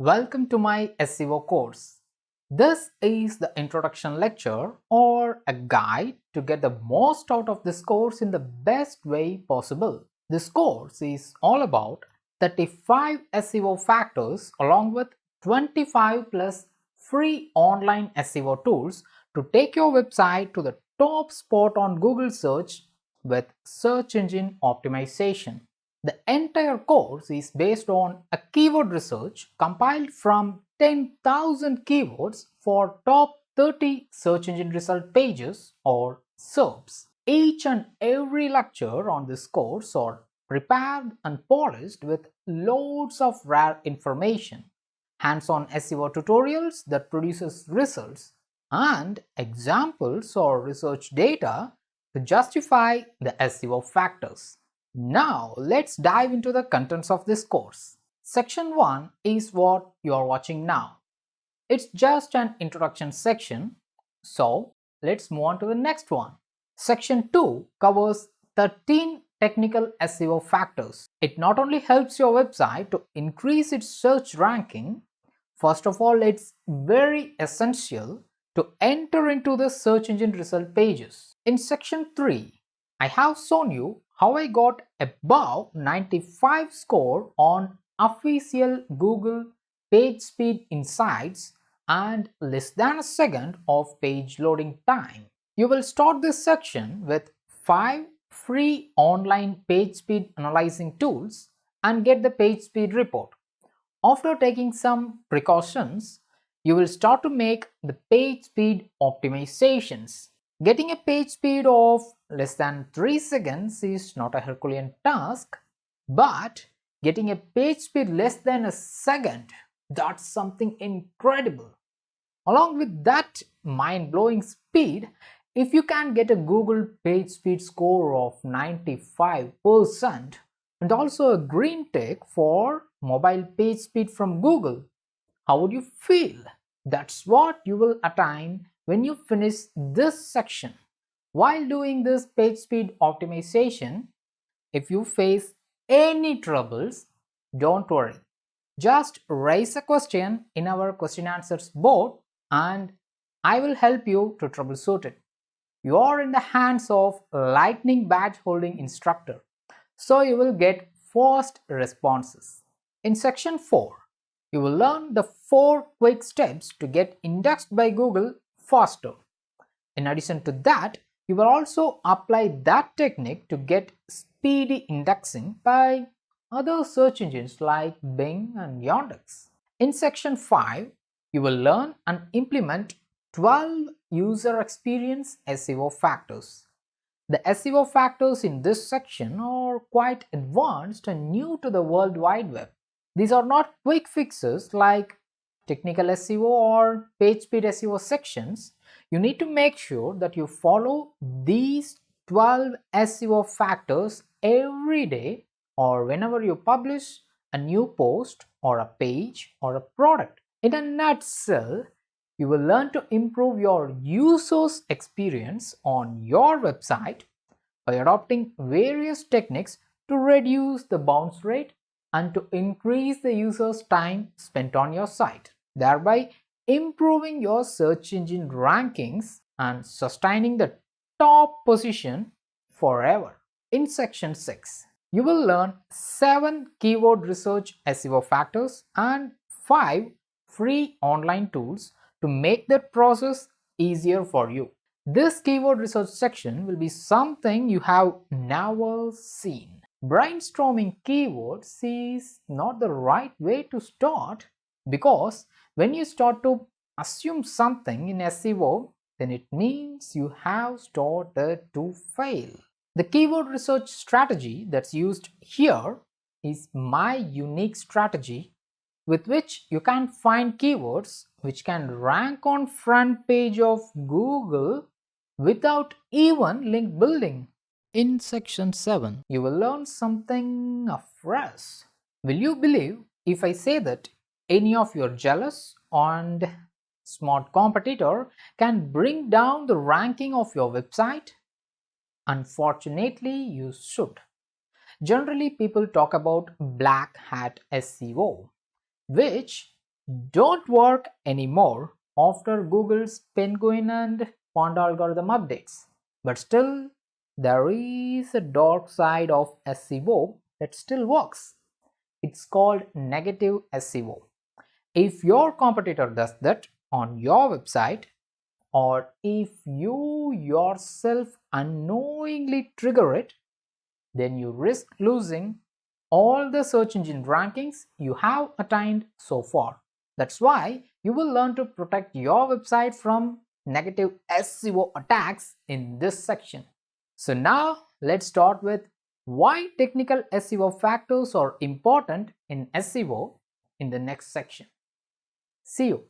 Welcome to my SEO course. This is the introduction lecture or a guide to get the most out of this course in the best way possible. This course is all about 35 SEO factors along with 25 plus free online SEO tools to take your website to the top spot on Google search with search engine optimization. The entire course is based on a keyword research compiled from 10,000 keywords for top 30 search engine result pages or SERPs. Each and every lecture on this course are prepared and polished with loads of rare information, hands-on SEO tutorials that produces results, and examples or research data to justify the SEO factors. Now let's dive into the contents of this course. Section 1 is what you are watching now. It's just an introduction section, so let's move on to the next one. Section 2 covers 13 technical SEO factors. It not only helps your website to increase its search ranking, first of all, it's very essential to enter into the search engine result pages. In section 3, I have shown you how I got above 95 score on official Google PageSpeed insights and less than a second of page loading time. You will start this section with 5 free online PageSpeed analyzing tools and get the PageSpeed report. After taking some precautions, you will start to make the page speed optimizations. Getting a page speed of less than 3 seconds is not a Herculean task, but getting a page speed less than a second, that's something incredible. Along with that mind-blowing speed, if you can get a Google page speed score of 95% and also a green tick for mobile page speed from Google, how would you feel? That's what you will attain when you finish this section. While doing this page speed optimization, if you face any troubles, don't worry. Just raise a question in our question answers board and I will help you to troubleshoot it. You are in the hands of lightning badge holding instructor, so you will get fast responses. In section 4, you will learn the 4 quick steps to get indexed by Google faster. In addition to that, you will also apply that technique to get speedy indexing by other search engines like Bing and Yandex. In section 5, you will learn and implement 12 user experience SEO factors. The SEO factors in this section are quite advanced and new to the World Wide Web. These are not quick fixes like technical SEO or PageSpeed SEO sections. You need to make sure that you follow these 12 SEO factors every day or whenever you publish a new post or a page or a product. In a nutshell, you will learn to improve your users' experience on your website by adopting various techniques to reduce the bounce rate and to increase the user's time spent on your site, thereby improving your search engine rankings and sustaining the top position forever. In section 6, you will learn 7 keyword research SEO factors and 5 free online tools to make that process easier for you. This keyword research section will be something you have never seen. Brainstorming keywords is not the right way to start because when you start to assume something in SEO, then it means you have started to fail. The keyword research strategy that's used here is my unique strategy with which you can find keywords which can rank on front page of Google without even link building. In section 7, you will learn something afresh. Will you believe if I say that any of your jealous and smart competitor can bring down the ranking of your website? Unfortunately, you should. Generally, people talk about black hat SEO, which don't work anymore after Google's penguin and panda algorithm updates. But still, there is a dark side of SEO that still works. It's called negative SEO. If your competitor does that on your website, or if you yourself unknowingly trigger it, then you risk losing all the search engine rankings you have attained so far. That's why you will learn to protect your website from negative SEO attacks in this section. So now let's start with why technical SEO factors are important in SEO in the next section. SEO.